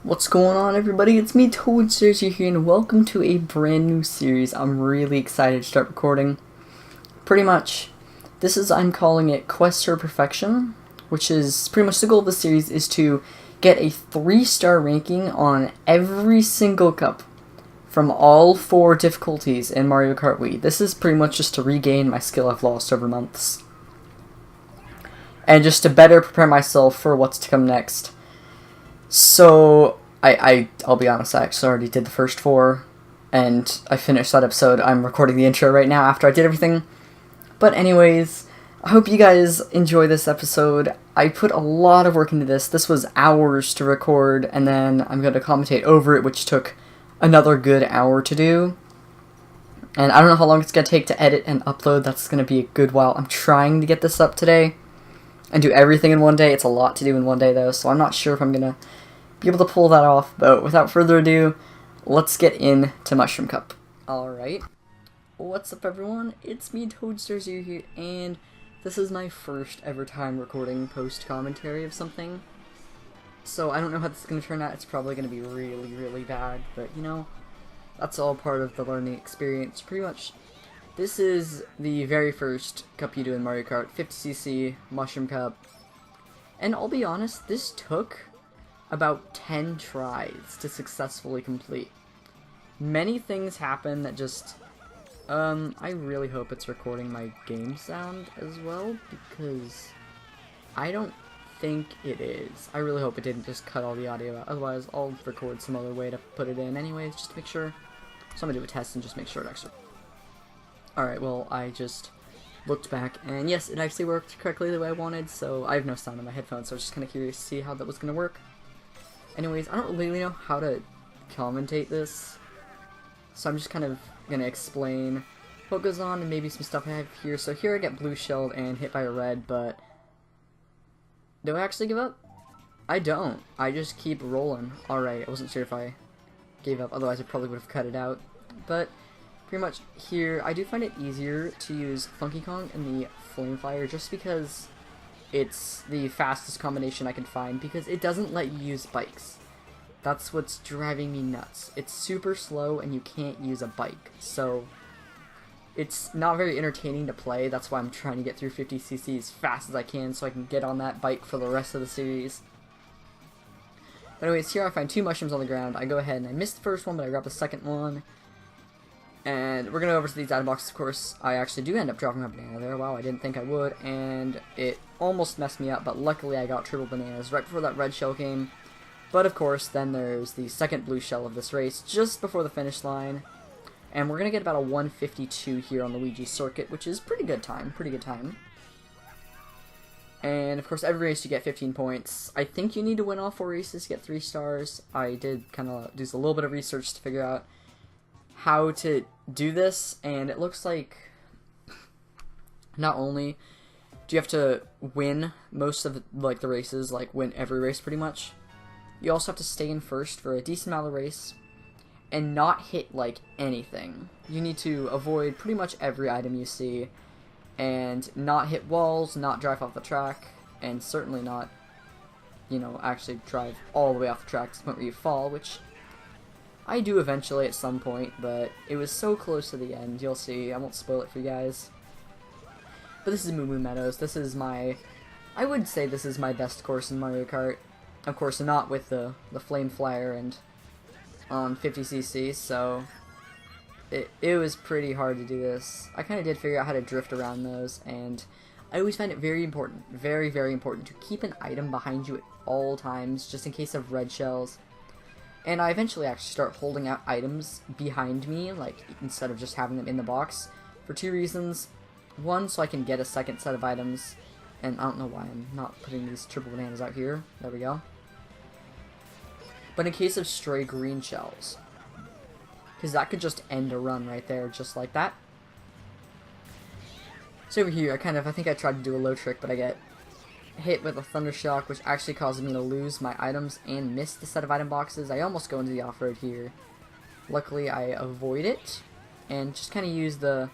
What's going on, everybody? It's me, Toadsters here, and welcome to a brand new series. I'm really excited to start recording. Pretty much, I'm calling it Quest for Perfection, which is pretty much the goal of the series is to get a 3-star ranking on every single cup from all 4 difficulties in Mario Kart Wii. This is pretty much just to regain my skill I've lost over months, and just to better prepare myself for what's to come next. So, I'll be honest, I actually already did the first 4, and I finished that episode. I'm recording the intro right now after I did everything. But anyways, I hope you guys enjoy this episode. I put a lot of work into this. This was hours to record, and then I'm going to commentate over it, which took another good hour to do. And I don't know how long it's going to take to edit and upload. That's going to be a good while. I'm trying to get this up today and do everything in one day. It's a lot to do in one day, though, so I'm not sure if I'm going to be able to pull that off. But without further ado, let's get into Mushroom Cup. Alright, what's up, everyone? It's me, Toadsters here, and this is my first ever time recording post-commentary of something. So I don't know how this is going to turn out. It's probably going to be really, really bad, but, you know, that's all part of the learning experience. Pretty much, this is the very first cup you do in Mario Kart, 50cc Mushroom Cup. And I'll be honest, this took about 10 tries to successfully complete. Many things happen that just, I really hope it's recording my game sound as well, because I don't think it is. I really hope it didn't just cut all the audio out, otherwise I'll record some other way to put it in anyways, just to make sure. So I'm gonna do a test and just make sure it actually. Alright, well, I just looked back, and yes, it actually worked correctly the way I wanted, so I have no sound in my headphones, so I was just kind of curious to see how that was gonna work. Anyways, I don't really know how to commentate this, so I'm just kind of gonna explain what goes on and maybe some stuff I have here. So here I get blue shelled and hit by a red, but do I actually give up? I don't. I just keep rolling. Alright, I wasn't sure if I gave up, otherwise I probably would have cut it out. But pretty much here, I do find it easier to use Funky Kong and the Flame Fire just because it's the fastest combination I can find, because it doesn't let you use bikes. That's what's driving me nuts. It's super slow and you can't use a bike, so it's not very entertaining to play. That's why I'm trying to get through 50cc as fast as I can so I can get on that bike for the rest of the series. But anyways, here I find 2 mushrooms on the ground. I go ahead and I missed the first one, but I grab the second one. And we're going to go over to these item boxes. Of course, I actually do end up dropping a banana there. Wow, I didn't think I would. And it almost messed me up, but luckily I got triple bananas right before that red shell came. But of course, then there's the second blue shell of this race just before the finish line. And we're going to get about a 152 here on the Luigi circuit, which is pretty good time. And of course, every race you get 15 points. I think you need to win all 4 races to get 3 stars. I did kind of do a little bit of research to figure out how to do this, and it looks like not only do you have to win most of the races, like win every race pretty much, you also have to stay in first for a decent amount of race and not hit like anything. You need to avoid pretty much every item you see and not hit walls, not drive off the track, and certainly not, you know, actually drive all the way off the track to the point where you fall, which I do eventually at some point, but it was so close to the end. You'll see. I won't spoil it for you guys. But this is Moo Moo Meadows. This is I would say this is my best course in Mario Kart. Of course, not with the Flame Flyer and on 50cc, so it was pretty hard to do this. I kind of did figure out how to drift around those, and I always find it very important, very, very important to keep an item behind you at all times, just in case of red shells. And I eventually actually start holding out items behind me, like, instead of just having them in the box, for 2 reasons. One, so I can get a second set of items, and I don't know why I'm not putting these triple bananas out here. There we go. But in case of stray green shells, because that could just end a run right there, just like that. So over here, I think I tried to do a low trick, but I get hit with a Thunder Shock, which actually causes me to lose my items and miss the set of item boxes. I almost go into the off-road here. Luckily, I avoid it, and just kind of use the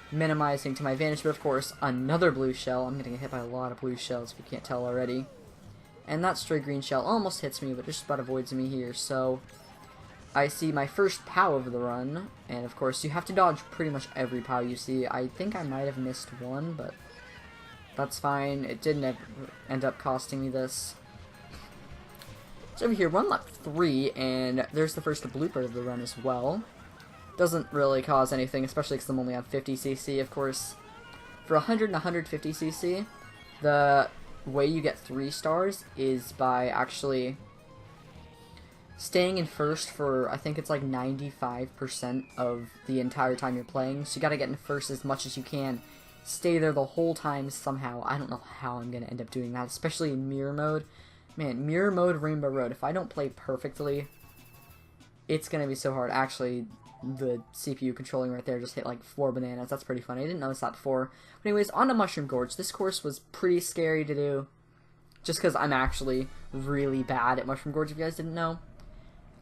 minimizing to my advantage, but of course, another blue shell. I'm getting hit by a lot of blue shells, if you can't tell already. And that stray green shell almost hits me, but just about avoids me here. So I see my first POW of the run, and of course you have to dodge pretty much every POW you see. I think I might have missed one, but that's fine. It didn't end up costing me this. So over here, run lap 3, and there's the first blooper of the run as well. Doesn't really cause anything, especially because I'm only on 50cc, of course. For 100 and 150cc, the way you get 3 stars is by actually staying in first for, I think it's like 95% of the entire time you're playing. So you gotta get in first as much as you can. Stay there the whole time somehow. I don't know how I'm gonna end up doing that, especially in mirror mode. Man, mirror mode Rainbow Road, if I don't play perfectly, it's gonna be so hard. Actually, the CPU controlling right there just hit like 4 bananas. That's pretty funny. I didn't notice that before. But anyways, on to Mushroom Gorge. This course was pretty scary to do, just because I'm actually really bad at Mushroom Gorge, if you guys didn't know.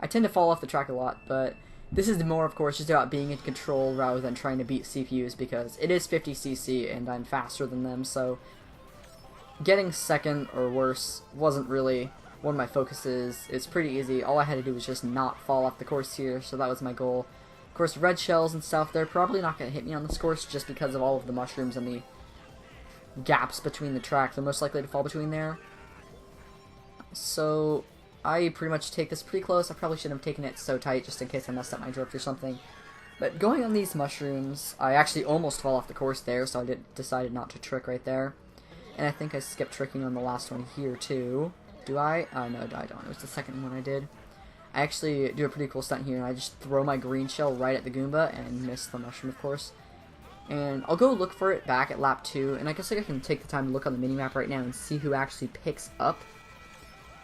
I tend to fall off the track a lot, but this is more, of course, just about being in control rather than trying to beat CPUs, because it is 50cc and I'm faster than them, so getting second or worse wasn't really one of my focuses. It's pretty easy. All I had to do was just not fall off the course here, so that was my goal. Of course, red shells and stuff, they're probably not going to hit me on this course just because of all of the mushrooms and the gaps between the track. They're most likely to fall between there. So I pretty much take this pretty close. I probably shouldn't have taken it so tight just in case I messed up my drift or something. But going on these mushrooms, I actually almost fell off the course there, so I decided not to trick right there. And I think I skipped tricking on the last one here too. Do I? No, I don't. It was the second one I did. I actually do a pretty cool stunt here, and I just throw my green shell right at the Goomba and miss the mushroom, of course. And I'll go look for it back at lap 2, and I guess I can take the time to look on the minimap right now and see who actually picks up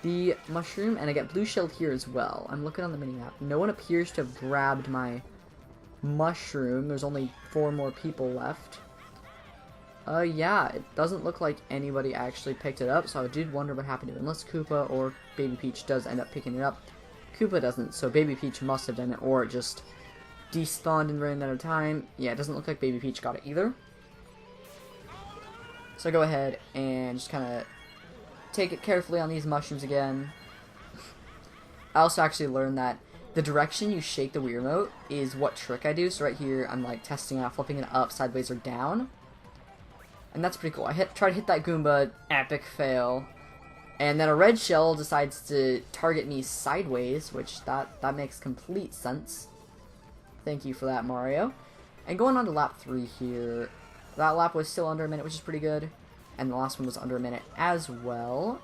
the mushroom, and I get blue shelled here as well. I'm looking on the minimap. No one appears to have grabbed my mushroom. There's only 4 more people left. Yeah, it doesn't look like anybody actually picked it up, so I did wonder what happened to it. Unless Koopa or Baby Peach does end up picking it up. Koopa doesn't, so Baby Peach must have done it, or it just despawned and ran out of time. Yeah, it doesn't look like Baby Peach got it either. So I go ahead and just kind of take it carefully on these mushrooms again. I also actually learned that the direction you shake the Wii Remote is what trick I do. So right here, I'm like testing out, flipping it up, sideways, or down. And that's pretty cool. I try to hit that Goomba, epic fail. And then a red shell decides to target me sideways, which that makes complete sense. Thank you for that, Mario. And going on to lap 3 here, that lap was still under a minute, which is pretty good. And the last one was under a minute as well.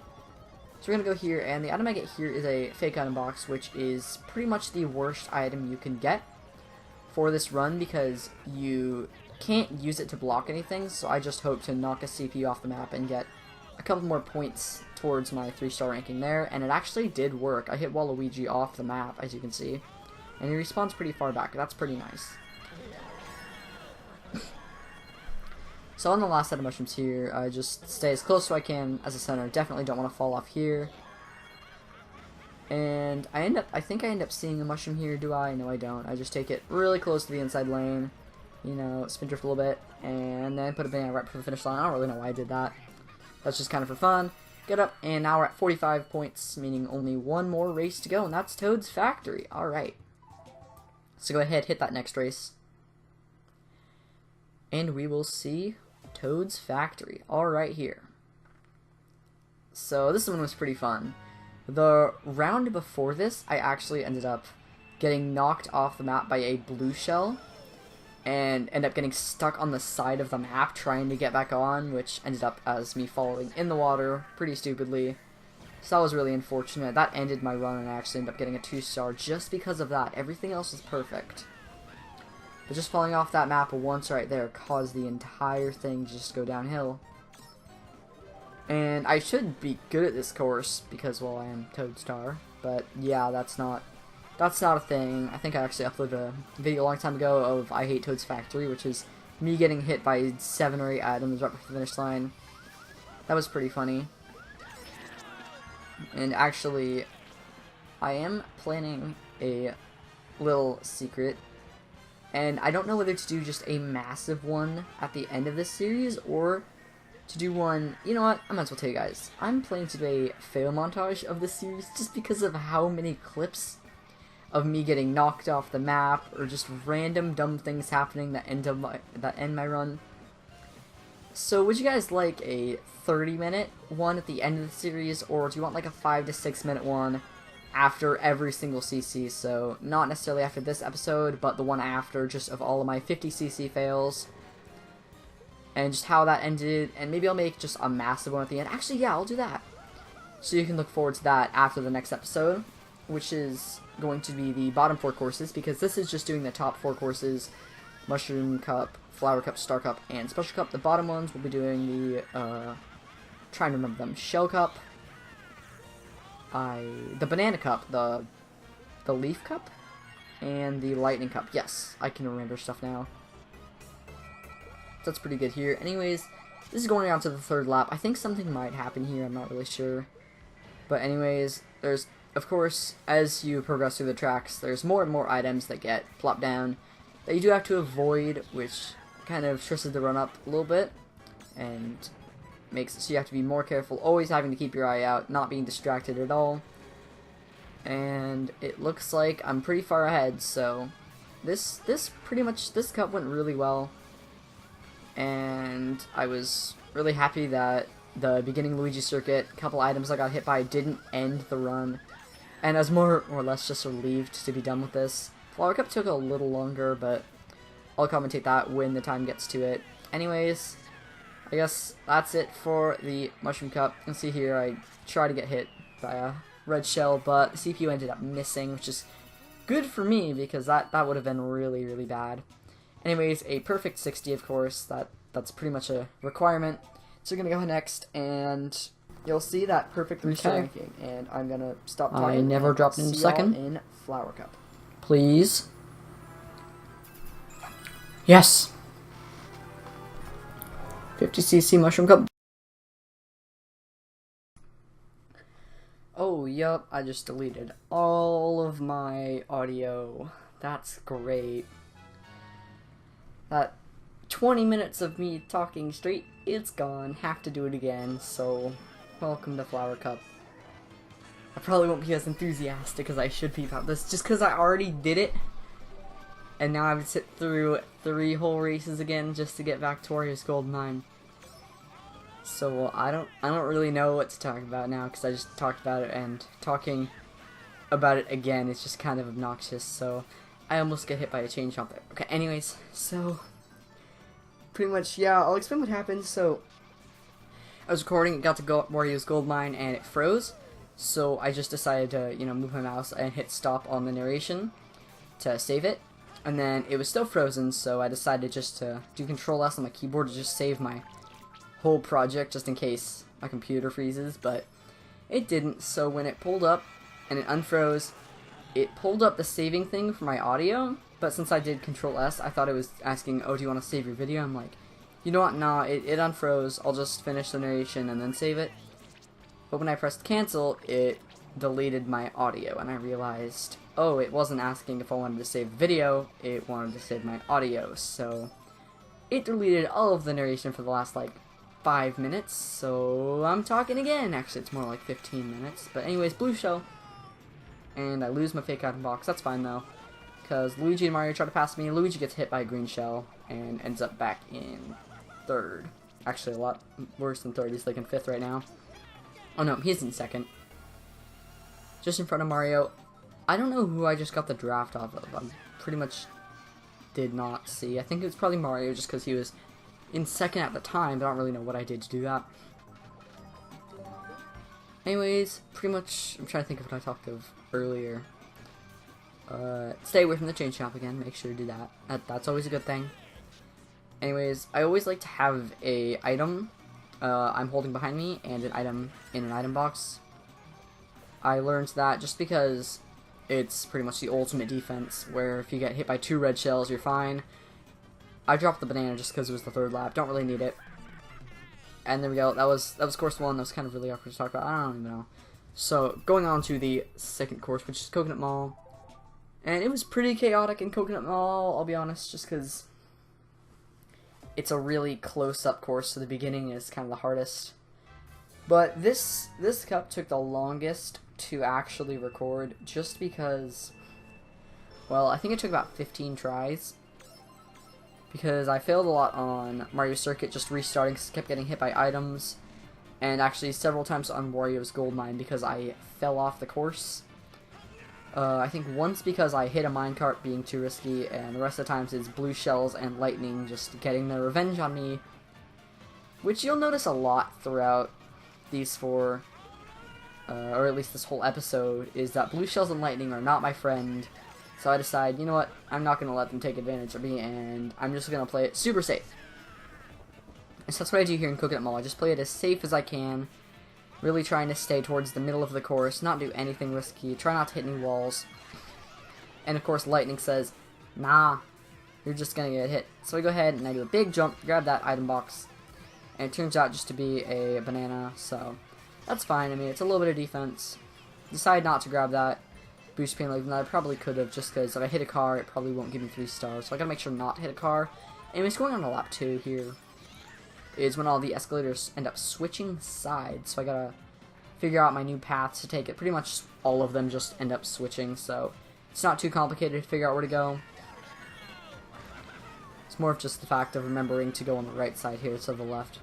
So we're going to go here, and the item I get here is a fake item box, which is pretty much the worst item you can get for this run, because you can't use it to block anything, so I just hope to knock a CPU off the map and get a couple more points towards my 3-star ranking there, and it actually did work. I hit Waluigi off the map, as you can see, and he respawns pretty far back. That's pretty nice. So on the last set of mushrooms here, I just stay as close as I can as a center. Definitely don't want to fall off here. And I think I end up seeing a mushroom here, do I? No, I don't. I just take it really close to the inside lane, you know, spin drift a little bit, and then put a banana right before the finish line. I don't really know why I did that. That's just kind of for fun. Get up, and now we're at 45 points, meaning only one more race to go, and that's Toad's Factory. Alright. So go ahead, hit that next race. And we will see Toad's Factory. Alright here. So this one was pretty fun. The round before this, I actually ended up getting knocked off the map by a blue shell, and end up getting stuck on the side of the map trying to get back on, which ended up as me falling in the water pretty stupidly. So that was really unfortunate. That ended my run, and I actually ended up getting a 2-star just because of that. Everything else was perfect. But just falling off that map once right there caused the entire thing to just go downhill. And I should be good at this course because, well, I am Toadstar. But yeah, that's not a thing. I think I actually uploaded a video a long time ago of I Hate Toad's Factory, which is me getting hit by 7 or 8 items right before the finish line. That was pretty funny. And actually, I am planning a little secret. And I don't know whether to do just a massive one at the end of this series, or to do one. You know what? I might as well tell you guys. I'm planning to do a fail montage of this series just because of how many clips of me getting knocked off the map or just random dumb things happening that end my run. So would you guys like a 30-minute one at the end of the series, or do you want like a 5 to 6 minute one after every single CC? So not necessarily after this episode, but the one after, just of all of my 50 CC fails and just how that ended. And maybe I'll make just a massive one at the end. Actually, yeah, I'll do that. So you can look forward to that after the next episode, which is going to be the bottom 4 courses, because this is just doing the top 4 courses: Mushroom Cup, Flower Cup, Star Cup, and Special Cup. The bottom ones will be doing the, trying to remember them, Shell Cup, the Banana Cup, the Leaf Cup, and the Lightning Cup. Yes, I can remember stuff now. That's pretty good here. Anyways, this is going on to the 3rd lap. I think something might happen here, I'm not really sure. But anyways, there's, of course, as you progress through the tracks, there's more and more items that get plopped down that you do have to avoid, which kind of stresses the run up a little bit and makes it so you have to be more careful, always having to keep your eye out, not being distracted at all. And it looks like I'm pretty far ahead, so this cup went really well, and I was really happy that the beginning Luigi circuit, a couple items I got hit by, didn't end the run, and I was more or less just relieved to be done with this. Flower Cup took a little longer, but I'll commentate that when the time gets to it. Anyways, I guess that's it for the Mushroom Cup. You can see here I tried to get hit by a red shell, but the CPU ended up missing, which is good for me because that would have been really, really bad. Anyways, a perfect 60, of course. That's pretty much a requirement. So we're going to go next, and you'll see that perfect 3-star ranking. And I'm going to stop talking. I never dropped in second. In Flower Cup. Please. Yes. 50cc Mushroom Cup. Oh, yup, I just deleted all of my audio. That's great. That 20 minutes of me talking straight, it's gone. Have to do it again, so welcome to Flower Cup. I probably won't be as enthusiastic as I should be about this, just because I already did it. And now I have to sit through 3 whole races again just to get back to Warriors Gold 9. So I don't really know what to talk about now, because I just talked about it, and talking about it again is just kind of obnoxious, so I almost get hit by a chain chomp there. Okay, anyways, so pretty much, yeah, I'll explain what happened. So I was recording, it got to Wario's Gold Mine, and it froze, so I just decided to, you know, move my mouse and hit stop on the narration to save it, and then it was still frozen, so I decided just to do Control S on my keyboard to just save my whole project, just in case my computer freezes, but it didn't. So when it pulled up and it unfroze, it pulled up the saving thing for my audio, but since I did Control S, I thought it was asking, oh, do you want to save your video? I'm like, you know what, nah, it unfroze, I'll just finish the narration and then save it. But when I pressed cancel, it deleted my audio, and I realized, oh, it wasn't asking if I wanted to save the video, it wanted to save my audio, so it deleted all of the narration for the last, like, 5 minutes, so I'm talking again. Actually, it's more like 15 minutes, but anyways, blue shell, and I lose my fake item box. That's fine, though, because Luigi and Mario try to pass me. Luigi gets hit by a green shell and ends up back in 3rd. Actually, a lot worse than 3rd. He's like in 5th right now. Oh no, he's in 2nd. Just in front of Mario. I don't know who I just got the draft off of. I pretty much did not see. I think it was probably Mario, just because he was in 2nd at the time, but I don't really know what I did to do that. Anyways, pretty much, I'm trying to think of what I talked of earlier. Stay away from the chain shop again, make sure to do that. That's always a good thing. Anyways, I always like to have a item I'm holding behind me, and an item in an item box. I learned that just because it's pretty much the ultimate defense, where if you get hit by 2 red shells, you're fine. I dropped the banana just because it was the 3rd lap. Don't really need it. And there we go. That was course 1. That was kind of really awkward to talk about. I don't even know. So going on to the 2nd course, which is Coconut Mall, and it was pretty chaotic in Coconut Mall. I'll be honest, just because it's a really close-up course, so the beginning is kind of the hardest. But this cup took the longest to actually record, just because, well, I think it took about 15 tries. Because I failed a lot on Mario Circuit, just restarting, cause I kept getting hit by items. And actually several times on Wario's Gold Mine because I fell off the course. I think once because I hit a minecart being too risky, and the rest of the times it's blue shells and lightning just getting their revenge on me. Which you'll notice a lot throughout these four, or at least this whole episode, is that blue shells and lightning are not my friend. So I decide, you know what, I'm not going to let them take advantage of me, and I'm just going to play it super safe. And so that's what I do here in Coconut Mall. I just play it as safe as I can, really trying to stay towards the middle of the course, not do anything risky, try not to hit any walls. And of course lightning says, nah, you're just going to get hit. So I go ahead and I do a big jump, grab that item box, and it turns out just to be a banana, so that's fine. I mean, it's a little bit of defense. Decide not to grab that boost panel, even though I probably could have, just because if I hit a car, it probably won't give me 3 stars, so I gotta make sure not to hit a car. Anyways, going on to lap 2 here is when all the escalators end up switching sides, so I gotta figure out my new paths to take it. Pretty much all of them just end up switching, so it's not too complicated to figure out where to go. It's more of just the fact of remembering to go on the right side here instead of the left.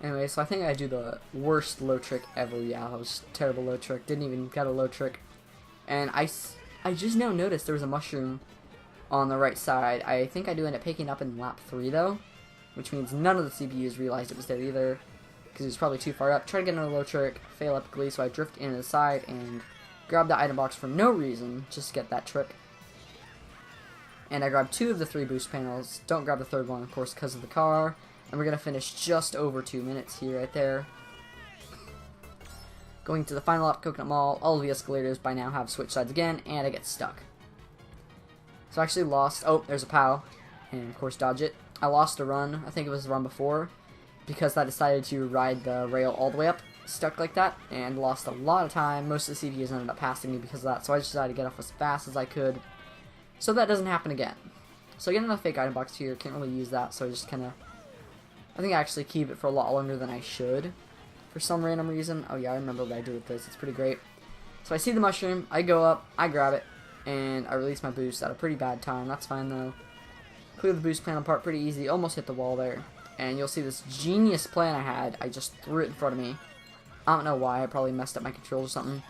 Anyway, so I think I do the worst low trick ever. Yeah, that was a terrible low trick. Didn't even get a low trick. And I just now noticed there was a mushroom on the right side. I think I do end up picking up in lap 3 though, which means none of the CPUs realized it was there either, because it was probably too far up. Try to get another low trick, fail epically, so I drift into the side and grab the item box for no reason, just to get that trick. And I grab 2 of the 3 boost panels. Don't grab the 3rd one, of course, because of the car. And we're going to finish just over 2 minutes here, right there. Going to the final lap, Coconut Mall. All of the escalators by now have switched sides again, and I get stuck. So I actually lost... Oh, there's a POW. And, of course, dodge it. I lost a run. I think it was the run before, because I decided to ride the rail all the way up, stuck like that, and lost a lot of time. Most of the CPUs ended up passing me because of that, so I just decided to get off as fast as I could, so that doesn't happen again. So I get another fake item box here. Can't really use that, so I just kind of... I think I actually keep it for a lot longer than I should, for some random reason. Oh yeah, I remember what I do with this. It's pretty great. So I see the mushroom, I go up, I grab it, and I release my boost at a pretty bad time. That's fine though. Clear the boost panel apart pretty easy. Almost hit the wall there. And you'll see this genius plan I had. I just threw it in front of me. I don't know why. I probably messed up my controls or something.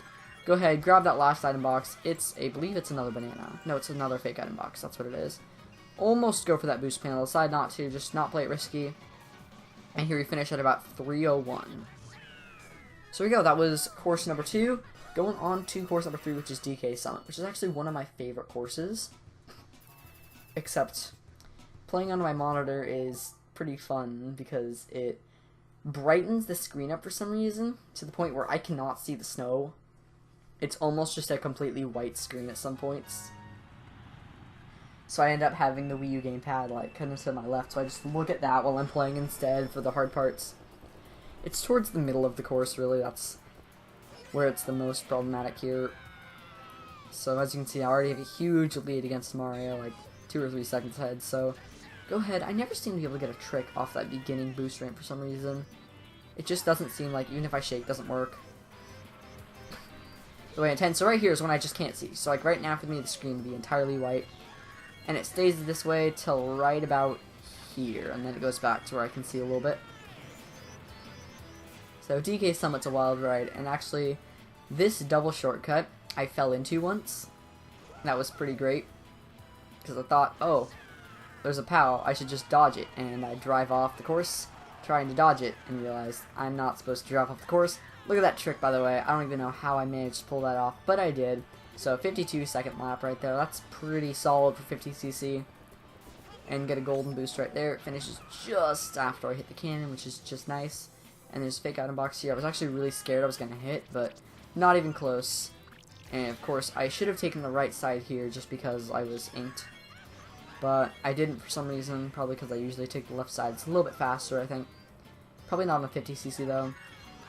Go ahead, grab that last item box. I believe it's another banana. No, it's another fake item box. That's what it is. Almost go for that boost panel. Decide not to. Just not play it risky. And here we finish at about 3:01. So here we go. That was course number 2. Going on to course number 3, which is DK Summit, which is actually one of my favorite courses. Except playing on my monitor is pretty fun because it brightens the screen up for some reason to the point where I cannot see the snow. It's almost just a completely white screen at some points. So I end up having the Wii U gamepad like kind of to my left, so I just look at that while I'm playing instead for the hard parts. It's towards the middle of the course, really. That's where it's the most problematic here. So as you can see, I already have a huge lead against Mario, like 2 or 3 seconds ahead, so go ahead. I never seem to be able to get a trick off that beginning boost ramp for some reason. It just doesn't seem like, even if I shake, it doesn't work. The way I intend. So right here is when I just can't see. So like right now for me, the screen would be entirely white. And it stays this way till right about here, and then it goes back to where I can see a little bit. So DK Summit's a wild ride, and actually, this double shortcut I fell into once. That was pretty great, because I thought, oh, there's a POW, I should just dodge it, and I drive off the course, trying to dodge it, and realized I'm not supposed to drive off the course. Look at that trick, by the way. I don't even know how I managed to pull that off, but I did. So 52-second lap right there. That's pretty solid for 50cc. And get a golden boost right there. It finishes just after I hit the cannon, which is just nice. And there's a fake item box here. I was actually really scared I was going to hit, but not even close. And of course, I should have taken the right side here just because I was inked. But I didn't for some reason, probably because I usually take the left side. It's a little bit faster, I think. Probably not on a 50cc though.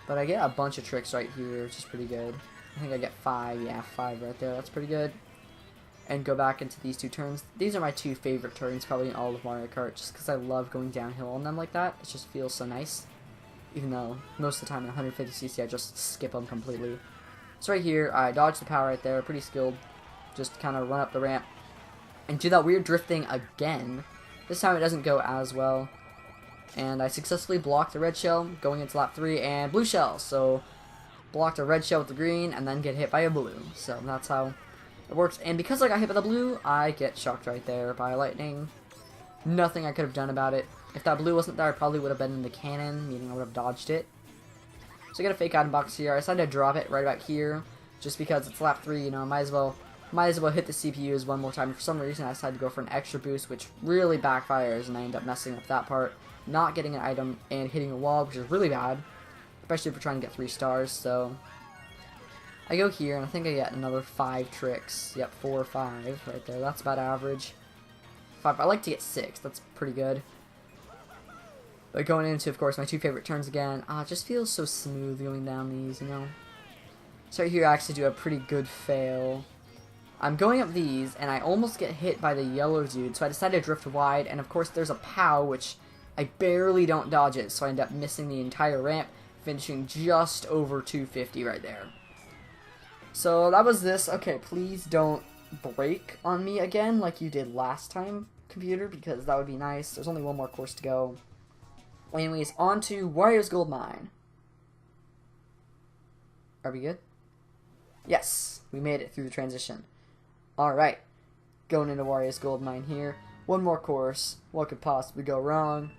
But I get a bunch of tricks right here, which is pretty good. I think I get 5. Yeah, 5 right there. That's pretty good. And go back into these 2 turns. These are my 2 favorite turns probably in all of Mario Kart, just because I love going downhill on them like that. It just feels so nice. Even though most of the time in 150cc I just skip them completely. So right here, I dodge the power right there, pretty skilled. Just kind of run up the ramp and do that weird drifting again. This time it doesn't go as well. And I successfully blocked the red shell going into lap 3 and blue shell. So blocked a red shell with the green and then get hit by a blue. So that's how it works. And because I got hit by the blue, I get shocked right there by lightning. Nothing I could have done about it. If that blue wasn't there, I probably would have been in the cannon, meaning I would have dodged it. So I get a fake item box here. I decided to drop it right about here, just because it's lap 3, you know, might as well hit the CPUs one more time. For some reason, I decided to go for an extra boost, which really backfires, and I end up messing up that part, not getting an item and hitting a wall, which is really bad, especially if we're trying to get 3 stars. So I go here, and I think I get another 5 tricks. Yep, 4 or 5 right there. That's about average. 5. I like to get 6. That's pretty good. But going into, of course, my 2 favorite turns again. It just feels so smooth going down these, you know. So right here, I actually do a pretty good fail. I'm going up these, and I almost get hit by the yellow dude, so I decided to drift wide, and of course there's a POW, which I barely don't dodge it, so I end up missing the entire ramp, finishing just over 250 right there. So that was this. Okay, please don't break on me again like you did last time, computer, because that would be nice. There's only one more course to go. Anyways, on to Wario's Gold Mine. Are we good? Yes, we made it through the transition. Alright, going into Wario's Gold Mine here. One more course. What could possibly go wrong?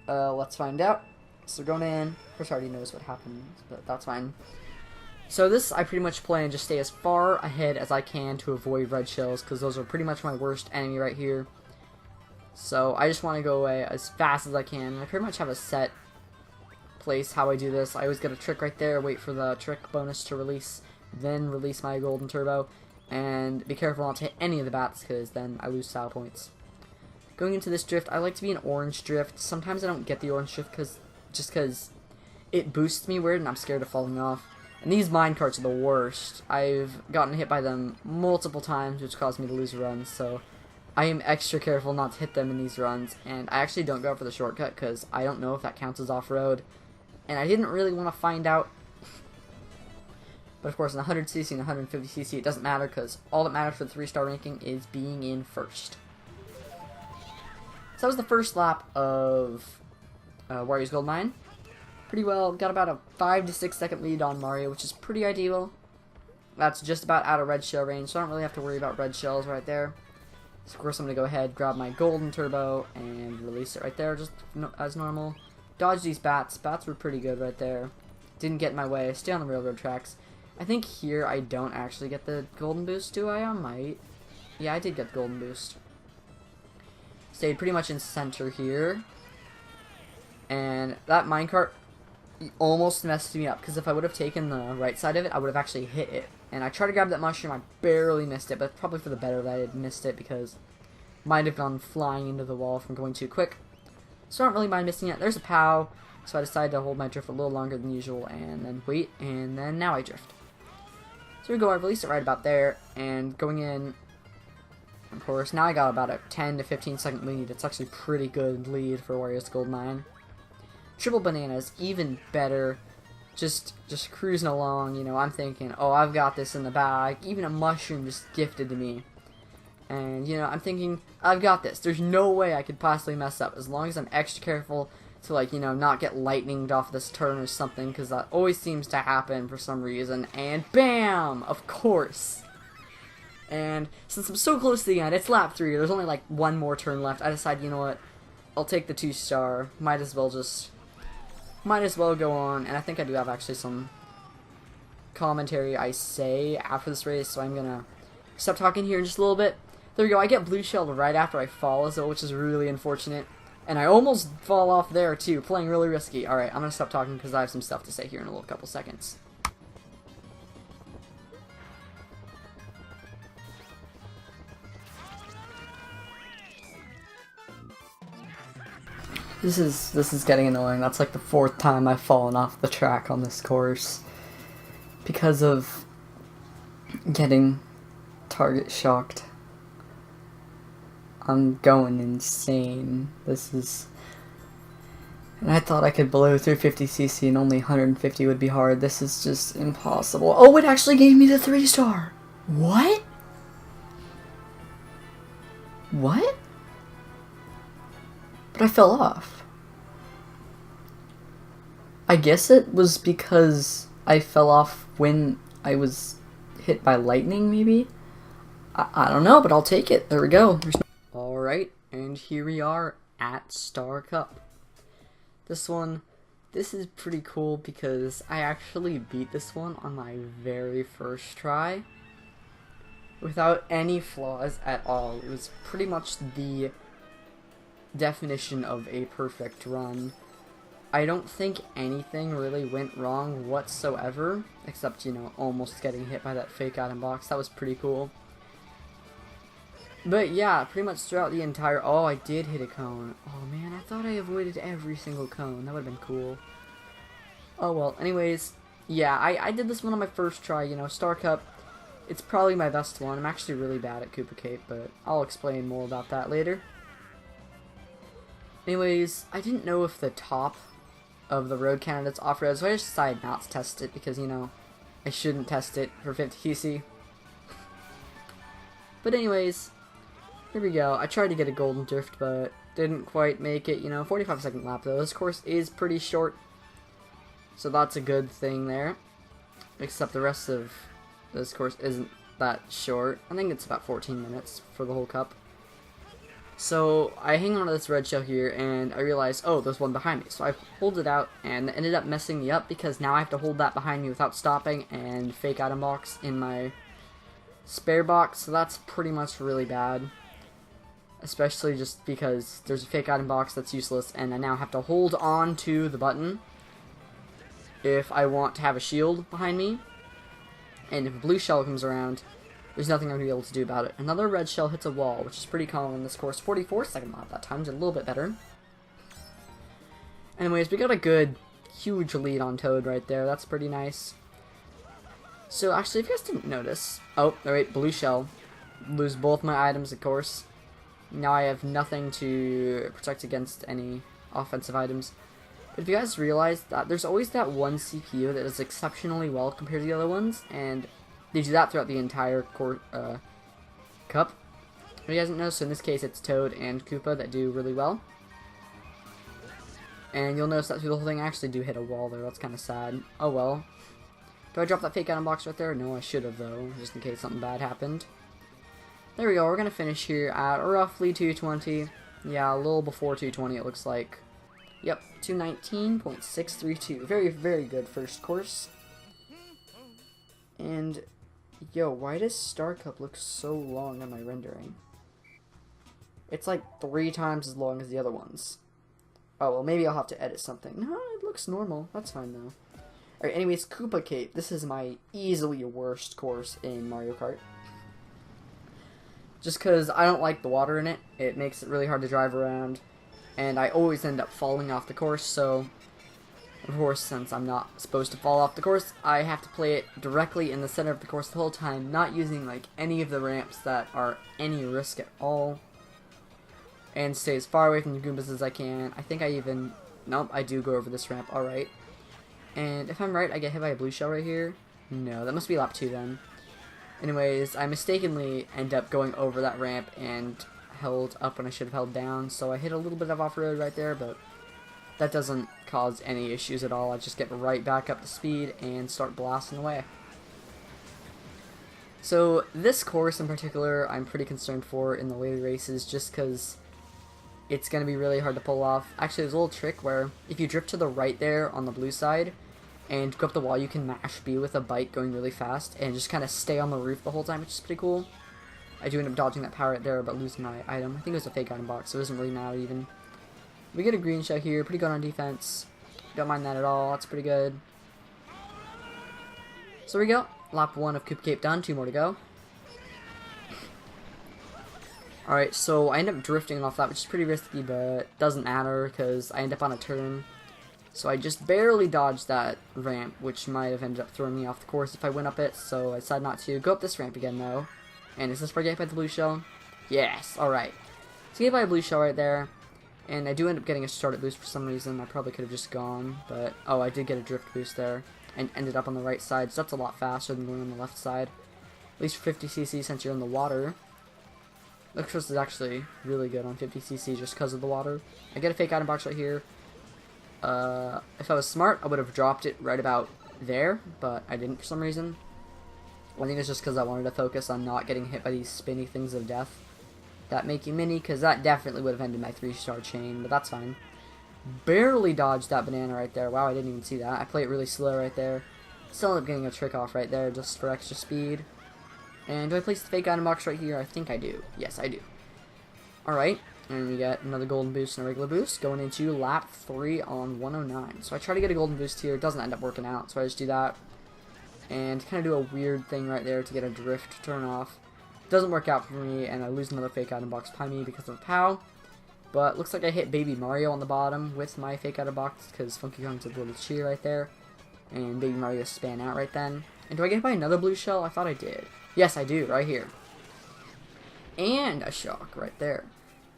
Let's find out. So going in. Of course, I already knows what happens, but that's fine. So this, I pretty much plan to just stay as far ahead as I can to avoid red shells, because those are pretty much my worst enemy right here. So I just want to go away as fast as I can. And I pretty much have a set place how I do this. I always get a trick right there, wait for the trick bonus to release, then release my golden turbo. And be careful not to hit any of the bats, because then I lose style points. Going into this drift, I like to be an orange drift. Sometimes I don't get the orange drift just because it boosts me weird and I'm scared of falling off. And these minecarts are the worst. I've gotten hit by them multiple times, which caused me to lose runs, so I am extra careful not to hit them in these runs. And I actually don't go for the shortcut because I don't know if that counts as off-road. And I didn't really want to find out. But of course, in 100cc and 150cc, it doesn't matter because all that matters for the 3-star ranking is being in first. So that was the first lap of Wario's Gold Mine. Pretty well, got about a 5 to 6 second lead on Mario, which is pretty ideal. That's just about out of red shell range, so I don't really have to worry about red shells right there. So of course, I'm going to go ahead, grab my golden turbo, and release it right there, just as normal. Dodge these bats. Bats were pretty good right there. Didn't get in my way. Stay on the railroad tracks. I think here I don't actually get the golden boost, do I? I might. Yeah, I did get the golden boost. Stayed pretty much in center here. And that minecart almost messed me up, because if I would have taken the right side of it, I would have actually hit it. And I tried to grab that mushroom, I barely missed it, but probably for the better that I had missed it, because I might have gone flying into the wall from going too quick. So I don't really mind missing it. There's a POW, so I decided to hold my drift a little longer than usual, and then wait, and then now I drift. So we go, I released it right about there, and going in, of course, now I got about a 10 to 15 second lead. It's actually pretty good lead for Wario's Gold Mine. Triple bananas, even better. Just cruising along, you know, I'm thinking, oh, I've got this in the bag. Even a mushroom just gifted to me. And, you know, I'm thinking, I've got this. There's no way I could possibly mess up, as long as I'm extra careful to, like, you know, not get lightninged off this turn or something, because that always seems to happen for some reason. And BAM! Of course! And since I'm so close to the end, it's lap 3, there's only like one more turn left, I decided, you know what, I'll take the 2-star, might as well go on, and I think I do have actually some commentary I say after this race, so I'm gonna stop talking here in just a little bit. There we go, I get blue shelled right after I fall as well, which is really unfortunate. And I almost fall off there too, playing really risky. Alright, I'm gonna stop talking because I have some stuff to say here in a little couple seconds. This is getting annoying. That's like the 4th time I've fallen off the track on this course. because of getting target shocked. I'm going insane. This is... And I thought I could blow 350cc and only 150 would be hard. This is just impossible. Oh, it actually gave me the 3-star! What? What? But I fell off. I guess it was because I fell off when I was hit by lightning, maybe? I don't know, but I'll take it. There we go. Alright, and here we are at Star Cup. This is pretty cool because I actually beat this one on my very first try without any flaws at all. It was pretty much the definition of a perfect run. I don't think anything really went wrong whatsoever, except, you know, almost getting hit by that fake item box. That was pretty cool. But yeah, pretty much throughout the entire... Oh, I did hit a cone. Oh man, I thought I avoided every single cone. That would have been cool. Oh well, anyways, yeah, I did this one on my first try, you know, Star Cup. It's probably my best one. I'm actually really bad at Koopa Cape, but I'll explain more about that later. Anyways, I didn't know if the top of the road candidates off-road, so I just decided not to test it because, you know, I shouldn't test it for 50cc. But anyways, here we go. I tried to get a golden drift, but didn't quite make it, you know, 45-second lap though. This course is pretty short, so that's a good thing there. Except the rest of this course isn't that short. I think it's about 14 minutes for the whole cup. So I hang on to this red shell here, and I realize, oh, there's one behind me. So I pulled it out, and it ended up messing me up because now I have to hold that behind me without stopping, and fake item box in my spare box. So that's pretty much really bad. Especially just because there's a fake item box that's useless, and I now have to hold on to the button if I want to have a shield behind me. And if a blue shell comes around, there's nothing I'm going to be able to do about it. Another red shell hits a wall, which is pretty common in this course. 44-second lap that time, did a little bit better. Anyways, we got a good, huge lead on Toad right there. That's pretty nice. So, actually, if you guys didn't notice... Oh, alright, blue shell. Lose both my items, of course. Now I have nothing to protect against any offensive items. But if you guys realize that there's always that one CPU that is exceptionally well compared to the other ones, and they do that throughout the entire cup. If you guys didn't know, so in this case it's Toad and Koopa that do really well. And you'll notice that through the whole thing I actually do hit a wall there. That's kind of sad. Oh well. Do I drop that fake item box right there? No, I should have though, just in case something bad happened. There we go, we're going to finish here at roughly 220. Yeah, a little before 220 it looks like. Yep, 219.632. Very, very good first course. And, yo, why does Star Cup look so long on my rendering? It's like 3 times as long as the other ones. Oh, well, maybe I'll have to edit something. No, it looks normal. That's fine, though. Alright, anyways, Koopa Cape. This is my easily worst course in Mario Kart. Just because I don't like the water in it. It makes it really hard to drive around. And I always end up falling off the course, so... Of course, since I'm not supposed to fall off the course, I have to play it directly in the center of the course the whole time, not using, like, any of the ramps that are any risk at all. And stay as far away from the Goombas as I can. I think I even... Nope, I do go over this ramp, alright. And if I'm right, I get hit by a blue shell right here. No, that must be lap 2 then. Anyways, I mistakenly end up going over that ramp and held up when I should have held down, so I hit a little bit of off-road right there, but that doesn't cause any issues at all. I just get right back up to speed and start blasting away. So this course in particular I'm pretty concerned for in the later races just because it's going to be really hard to pull off. Actually, there's a little trick where if you drift to the right there on the blue side and go up the wall, you can mash B with a bike going really fast and just kind of stay on the roof the whole time, which is pretty cool. I do end up dodging that power right there, but losing my item. I think it was a fake item box, so it doesn't really matter even. We get a green shell here, pretty good on defense. Don't mind that at all, that's pretty good. So there we go. Lap 1 of Koopa Cape done, 2 more to go. Alright, so I end up drifting off that, which is pretty risky, but doesn't matter, because I end up on a turn. So I just barely dodged that ramp, which might have ended up throwing me off the course if I went up it, so I decided not to. Go up this ramp again, though. And is this where I get hit by the blue shell? Yes, alright. So get by a blue shell right there. And I do end up getting a startup boost for some reason. I probably could have just gone, but... Oh, I did get a drift boost there. And ended up on the right side, so that's a lot faster than going on the left side. At least for 50cc since you're in the water. Looks is actually really good on 50cc just because of the water. I get a fake item box right here. If I was smart, I would have dropped it right about there, but I didn't for some reason. I think it's just because I wanted to focus on not getting hit by these spinny things of death that make you mini, because that definitely would have ended my 3-star chain, but that's fine. Barely dodged that banana right there. Wow, I didn't even see that. I play it really slow right there. Still end up getting a trick off right there just for extra speed. And do I place the fake item box right here? I think I do. Yes, I do. Alright, and we get another golden boost and a regular boost going into lap 3 on 109. So I try to get a golden boost here. It doesn't end up working out, so I just do that. And kind of do a weird thing right there to get a drift to turn off. Doesn't work out for me, and I lose another fake item box behind me because of a POW. But looks like I hit Baby Mario on the bottom with my fake item box because Funky Kong did a little cheer right there. And Baby Mario span out right then. And do I get hit by another blue shell? I thought I did. Yes, I do, right here. And a shock right there.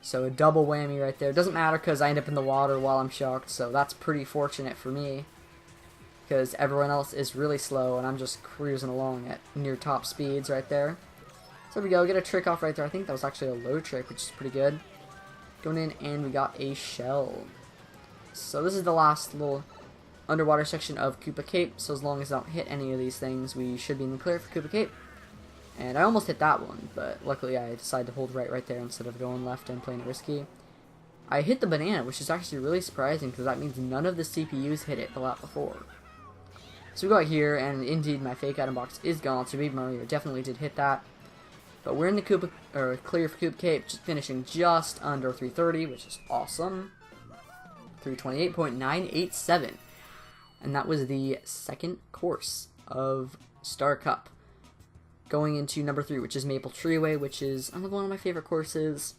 So a double whammy right there. Doesn't matter because I end up in the water while I'm shocked, so that's pretty fortunate for me. Because everyone else is really slow, and I'm just cruising along at near top speeds right there. So there we go, get a trick off right there. I think that was actually a low trick, which is pretty good. Going in, and we got a shell. So this is the last little underwater section of Koopa Cape, so as long as I don't hit any of these things, we should be in the clear for Koopa Cape. And I almost hit that one, but luckily I decided to hold right there instead of going left and playing it risky. I hit the banana, which is actually really surprising, because that means none of the CPUs hit it the lap before. So we go out here, and indeed my fake item box is gone, so Baby Mario definitely did hit that. But we're in the clear for Koopa Cape, just finishing just under 330, which is awesome. 328.987. And that was the second course of Star Cup. Going into number 3, which is Maple Treeway, which is another one of my favorite courses.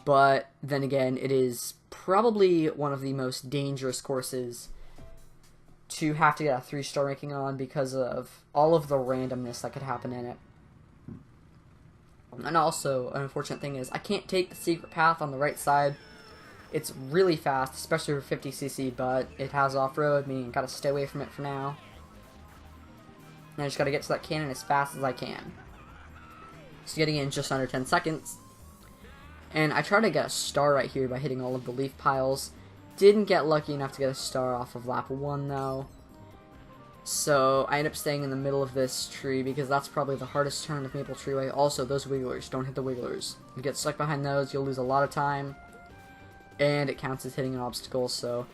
But then again, it is probably one of the most dangerous courses to have to get a 3-star ranking on because of all of the randomness that could happen in it. And also, an unfortunate thing is, I can't take the secret path on the right side. It's really fast, especially for 50cc, but it has off-road, meaning I gotta stay away from it for now. And I just gotta get to that cannon as fast as I can. So getting in just under 10 seconds. And I try to get a star right here by hitting all of the leaf piles. Didn't get lucky enough to get a star off of lap 1, though. So I end up staying in the middle of this tree because that's probably the hardest turn of Maple Treeway. Also, those wigglers, don't hit the wigglers. If you get stuck behind those, you'll lose a lot of time. And it counts as hitting an obstacle, so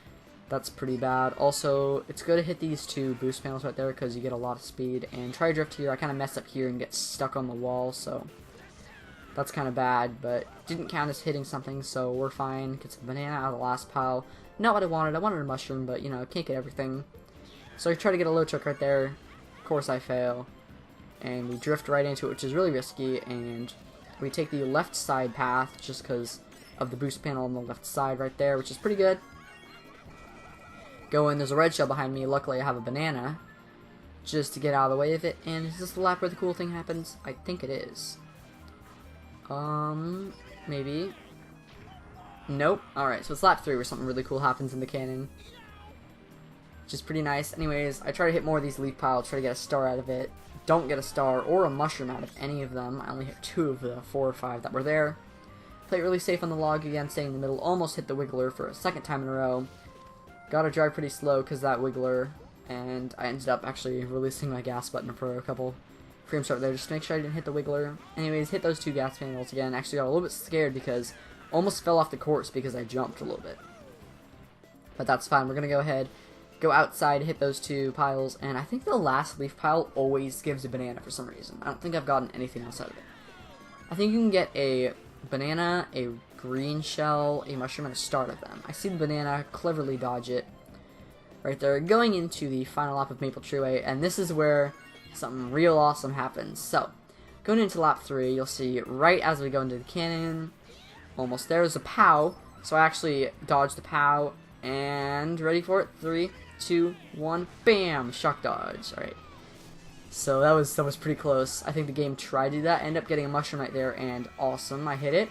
that's pretty bad. Also, it's good to hit these 2 boost panels right there because you get a lot of speed. And try drift here, I kind of messed up here and get stuck on the wall, so that's kind of bad, but didn't count as hitting something, so we're fine. Gets a banana out of the last pile. Not what I wanted a mushroom, but you know, can't get everything. So I try to get a low trick right there. Of course I fail. And we drift right into it, which is really risky, and we take the left side path just because of the boost panel on the left side right there, which is pretty good. Go in, there's a red shell behind me. Luckily I have a banana just to get out of the way of it. And is this the lap where the cool thing happens? I think it is. Maybe. Nope. Alright, so it's lap 3 where something really cool happens in the cannon, which is pretty nice. Anyways, I try to hit more of these leaf piles, try to get a star out of it. Don't get a star or a mushroom out of any of them. I only hit 2 of the 4 or 5 that were there. Play it really safe on the log again, staying in the middle. Almost hit the wiggler for a second time in a row. Gotta drive pretty slow because that wiggler, and I ended up actually releasing my gas button for a couple frames right there just to make sure I didn't hit the wiggler. Anyways, hit those 2 gas panels again. Actually got a little bit scared because almost fell off the course because I jumped a little bit. But that's fine. We're gonna go ahead, go outside, hit those 2 piles, and I think the last leaf pile always gives a banana for some reason. I don't think I've gotten anything else out of it. I think you can get a banana, a green shell, a mushroom, and a star of them. I see the banana, cleverly dodge it right there. Going into the final lap of Maple Treeway, and this is where something real awesome happens. So, going into lap 3, you'll see right as we go into the cannon, almost there is a POW, so I actually dodged the POW, And ready for it. 3, 2, 1, bam! Shock dodge. Alright. So that was pretty close. I think the game tried to do that. Ended up getting a mushroom right there, and awesome. I hit it.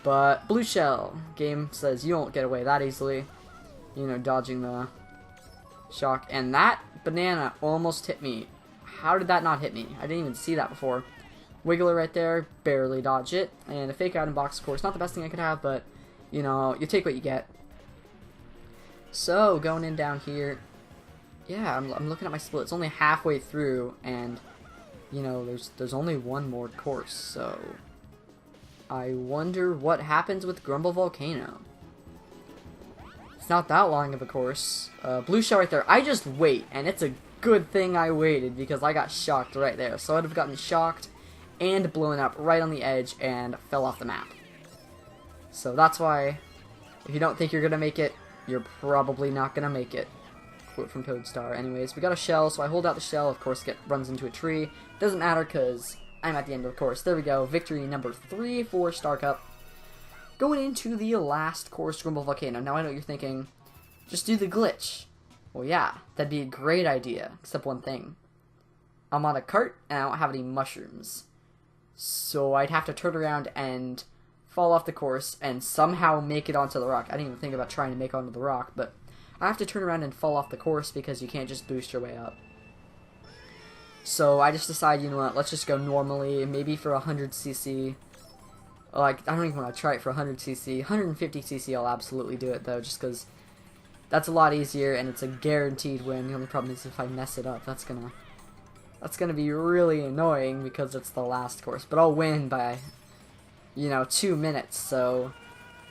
But blue shell. Game says you won't get away that easily. You know, dodging the shock. And that banana almost hit me. How did that not hit me? I didn't even see that before. Wiggler right there, barely dodge it. And a fake item box, of course, not the best thing I could have, but, you know, you take what you get. So, going in down here, yeah, I'm looking at my split. It's only halfway through, and, you know, there's only one more course, so I wonder what happens with Grumble Volcano. It's not that long of a course. Blue shell right there. I just wait, and it's a good thing I waited, because I got shocked right there. So I'd have gotten shocked and blown up right on the edge and fell off the map. So that's why, if you don't think you're gonna make it, you're probably not gonna make it. Quote from Toadstar. Anyways, we got a shell, so I hold out the shell, of course runs into a tree. Doesn't matter, because I'm at the end of the course. There we go, victory number 3 for Star Cup. Going into the last course, Grumble Volcano. Now I know what you're thinking, just do the glitch. Well yeah, that'd be a great idea, except one thing. I'm on a cart, and I don't have any mushrooms. So I'd have to turn around and fall off the course and somehow make it onto the rock. I didn't even think about trying to make it onto the rock, but I have to turn around and fall off the course because you can't just boost your way up. So I just decided, you know what, let's just go normally, maybe for 100cc. Like, I don't even want to try it for 100cc. 150cc I'll absolutely do it though, just because that's a lot easier and it's a guaranteed win. The only problem is if I mess it up, that's gonna be really annoying because it's the last course. But I'll win by, you know, 2 minutes, so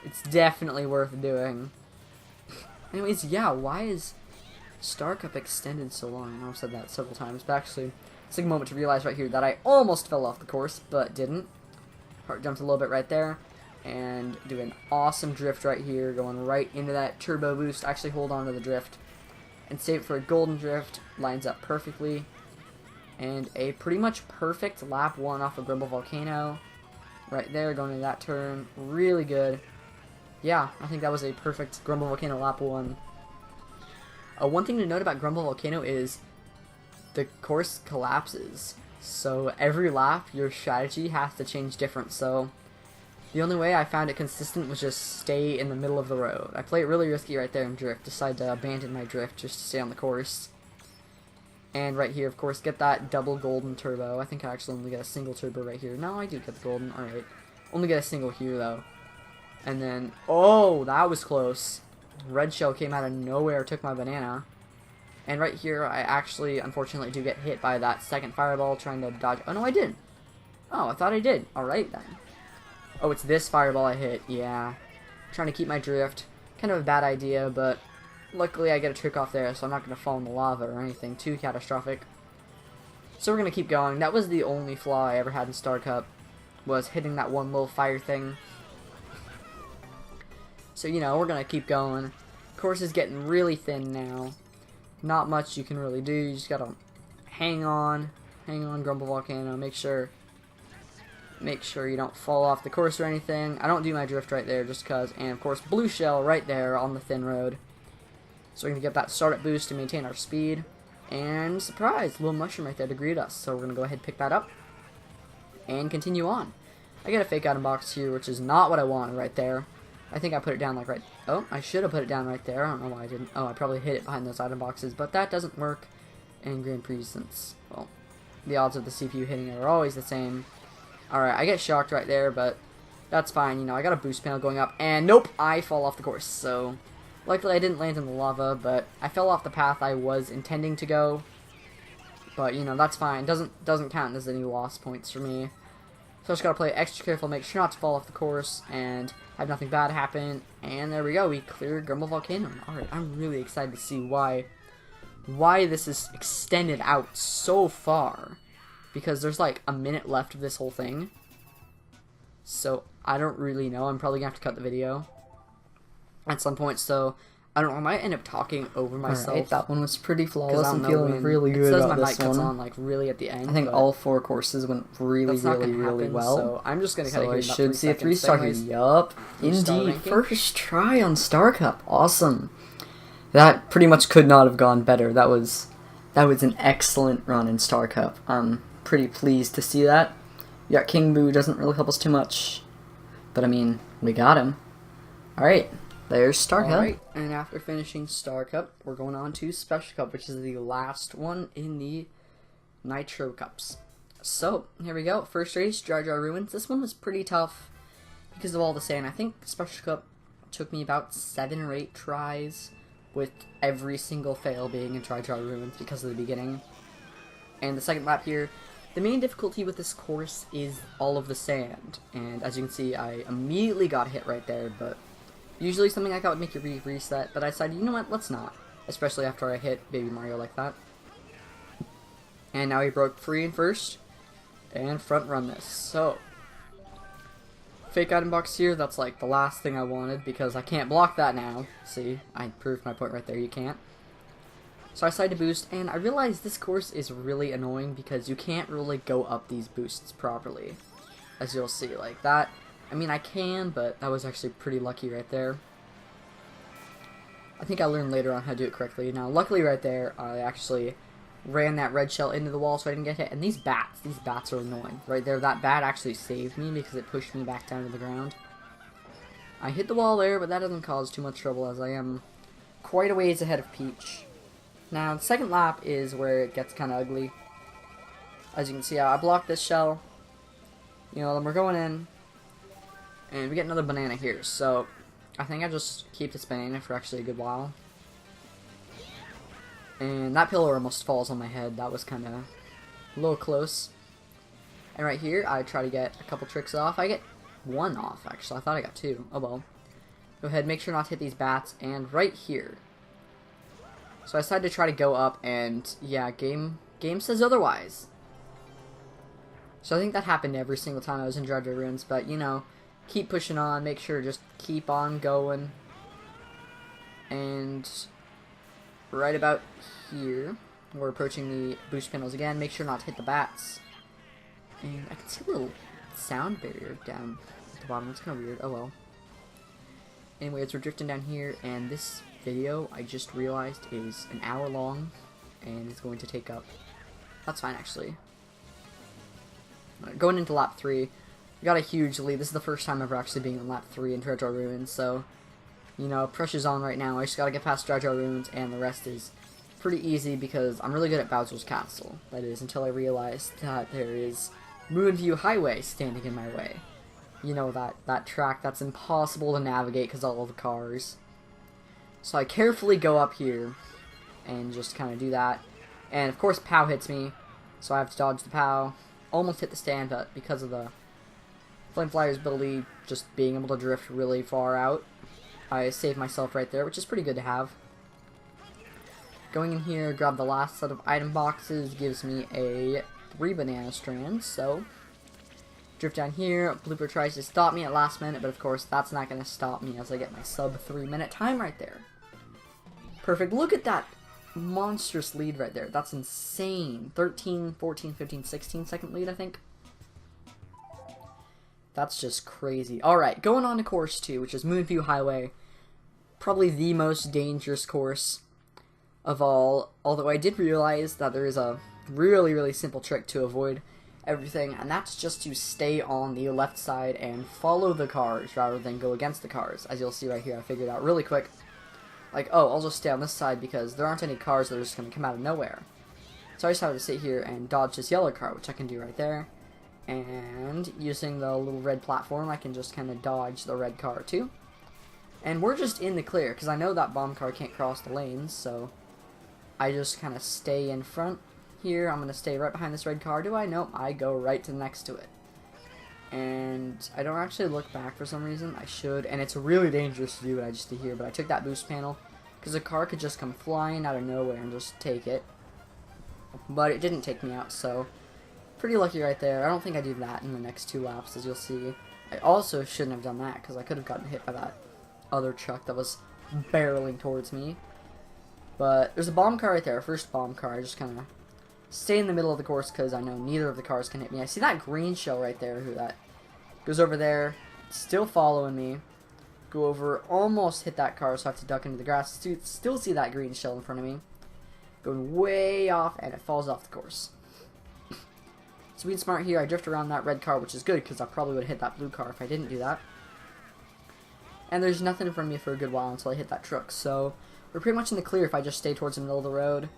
it's definitely worth doing. Anyways, yeah, why is Star Cup extended so long? I know I've said that several times, but actually, it's a moment to realize right here that I almost fell off the course, but didn't. Heart jumped a little bit right there, and do an awesome drift right here, going right into that turbo boost. Actually, hold on to the drift, and save it for a golden drift. Lines up perfectly. And a pretty much perfect lap 1 off of Grumble Volcano. Right there, going into that turn. Really good. Yeah, I think that was a perfect Grumble Volcano lap 1. One thing to note about Grumble Volcano is the course collapses. So every lap, your strategy has to change different. So the only way I found it consistent was just stay in the middle of the road. I play it really risky right there in drift. Decide to abandon my drift just to stay on the course. And right here, of course, get that double golden turbo. I think I actually only get a single turbo right here. No, I do get the golden. Alright. Only get a single here, though. And then, oh, that was close. Red shell came out of nowhere, took my banana. And right here, I actually, unfortunately, do get hit by that second fireball trying to dodge. Oh, no, I didn't. Oh, I thought I did. Alright, then. Oh, it's this fireball I hit. Yeah. Trying to keep my drift. Kind of a bad idea, but luckily I get a trick off there, so I'm not going to fall in the lava or anything too catastrophic. So we're going to keep going. That was the only flaw I ever had in Star Cup, was hitting that one little fire thing. So, you know, we're going to keep going. Course is getting really thin now. Not much you can really do. You just got to hang on, Grumble Volcano. Make sure you don't fall off the course or anything. I don't do my drift right there just because. And, of course, blue shell right there on the thin road. So we're going to get that startup boost to maintain our speed. And surprise, little mushroom right there to greet us. So we're going to go ahead and pick that up. And continue on. I get a fake item box here, which is not what I wanted right there. I think I put it down like right... Oh, I should have put it down right there. I don't know why I didn't. Oh, I probably hid it behind those item boxes. But that doesn't work in Grand Prix since, well, the odds of the CPU hitting it are always the same. Alright, I get shocked right there, but that's fine. You know, I got a boost panel going up. And nope, I fall off the course. So luckily I didn't land in the lava, but I fell off the path I was intending to go. But, you know, that's fine. Doesn't count as any loss points for me. So I just gotta play extra careful, make sure not to fall off the course, and have nothing bad happen. And there we go, we cleared Grumble Volcano. Alright, I'm really excited to see why this is extended out so far. Because there's like a minute left of this whole thing. So I don't really know. I'm probably gonna have to cut the video at some point. So I don't know, I might end up talking over myself. Alright, that one was pretty flawless. I'm know feeling when really it good says about my this mic cuts one. on like really at the end. I think but all 4 courses went really, that's not really, gonna really happen, well. So I'm just gonna kind So of I should see a 3-star here. Yup, indeed. First try on Star Cup. Awesome. That pretty much could not have gone better. That was an excellent run in Star Cup. I'm pretty pleased to see that. Yeah, King Boo doesn't really help us too much, but I mean, we got him. Alright, there's Star Cup. Alright, and after finishing Star Cup, we're going on to Special Cup, which is the last one in the Nitro Cups. So, here we go. First race, Jar Jar Ruins. This one was pretty tough because of all the sand. I think Special Cup took me about 7 or 8 tries, with every single fail being in Jar Jar Ruins because of the beginning. And the second lap here, the main difficulty with this course is all of the sand. And as you can see, I immediately got hit right there, but usually something like that would make you reset, but I decided, you know what, let's not. Especially after I hit Baby Mario like that. And now he broke free in first, and front run this. So, fake item box here, that's like the last thing I wanted, because I can't block that now. See, I proved my point right there, you can't. So I decided to boost, and I realized this course is really annoying because you can't really go up these boosts properly. As you'll see, like that. I mean, I can, but that was actually pretty lucky right there. I think I learned later on how to do it correctly. Now, luckily right there, I actually ran that red shell into the wall so I didn't get hit. And these bats are annoying. Right there, that bat actually saved me because it pushed me back down to the ground. I hit the wall there, but that doesn't cause too much trouble as I am quite a ways ahead of Peach. Now, the second lap is where it gets kind of ugly. As you can see, I blocked this shell. You know, then we're going in. And we get another banana here. So, I think I just keep this banana for actually a good while. And that pillar almost falls on my head. That was kind of a little close. And right here, I try to get a couple tricks off. I get 1 off, actually. I thought I got 2. Oh well. Go ahead, make sure not to hit these bats. And right here. So I decided to try to go up, and yeah, game says otherwise. So I think that happened every single time I was in Jar Jar Ruins, but you know, keep pushing on, make sure to just keep on going. And right about here, we're approaching the boost panels again. Make sure not to hit the bats. And I can see a little sound barrier down at the bottom. That's kind of weird. Oh well. Anyways, we're drifting down here, and this video, I just realized, is an hour long, and it's going to take up... That's fine, actually. Going into lap 3, we got a huge lead. This is the first time ever actually being in lap 3 in Jar Jar Ruins, so, you know, pressure's on right now. I just gotta get past Jar Jar Ruins, and the rest is pretty easy because I'm really good at Bowser's Castle. That is, until I realized that there is Moonview Highway standing in my way. You know, that track that's impossible to navigate because of all the cars. So I carefully go up here and just kind of do that. And of course POW hits me, so I have to dodge the POW. Almost hit the stand, but because of the Flame Flyer's ability just being able to drift really far out, I saved myself right there, which is pretty good to have. Going in here, grab the last set of item boxes, gives me a 3 banana strands, so... Drift down here, Blooper tries to stop me at last minute, but of course that's not going to stop me as I get my sub 3 minute time right there. Perfect. Look at that monstrous lead right there. That's insane. 13, 14, 15, 16 second lead, I think. That's just crazy. Alright, going on to course 2, which is Moonview Highway. Probably the most dangerous course of all, although I did realize that there is a really, really simple trick to avoid everything, and that's just to stay on the left side and follow the cars rather than go against the cars. As you'll see right here, I figured out really quick. Like, oh, I'll just stay on this side because there aren't any cars that are just going to come out of nowhere. So I decided to sit here and dodge this yellow car, which I can do right there. And using the little red platform, I can just kind of dodge the red car too. And we're just in the clear, because I know that bomb car can't cross the lanes, so I just kind of stay in front. Here, I'm going to stay right behind this red car. Do I? Nope, I go right to next to it. And I don't actually look back for some reason. I should, and it's really dangerous to do what I just did here, but I took that boost panel because the car could just come flying out of nowhere and just take it. But it didn't take me out, so pretty lucky right there. I don't think I do that in the next 2 laps, as you'll see. I also shouldn't have done that because I could have gotten hit by that other truck that was barreling towards me. But there's a bomb car right there, first bomb car. I just kind of stay in the middle of the course because I know neither of the cars can hit me. I see that green shell right there, who that goes over there, still following me. Go over, almost hit that car, so I have to duck into the grass. Still see that green shell in front of me. Going way off, and it falls off the course. So being smart here, I drift around that red car, which is good, because I probably would have hit that blue car if I didn't do that. And there's nothing in front of me for a good while until I hit that truck, so we're pretty much in the clear if I just stay towards the middle of the road.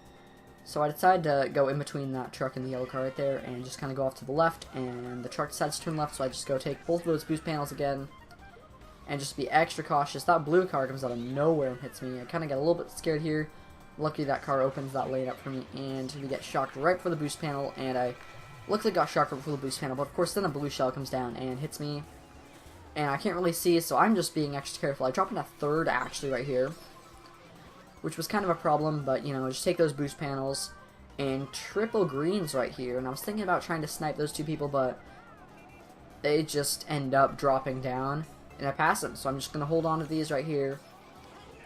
So I decided to go in between that truck and the yellow car right there, and just kind of go off to the left, and the truck decides to turn left, so I just go take both of those boost panels again, and just be extra cautious. That blue car comes out of nowhere and hits me. I kind of get a little bit scared here. Lucky that car opens that lane up for me, and we get shocked right for the boost panel, and I luckily got shocked right for the boost panel, but of course then a blue shell comes down and hits me, and I can't really see, so I'm just being extra careful. I drop into third actually right here, which was kind of a problem, but you know, just take those boost panels and triple greens right here, and I was thinking about trying to snipe those two people, but they just end up dropping down, and I pass them, so I'm just going to hold on to these right here.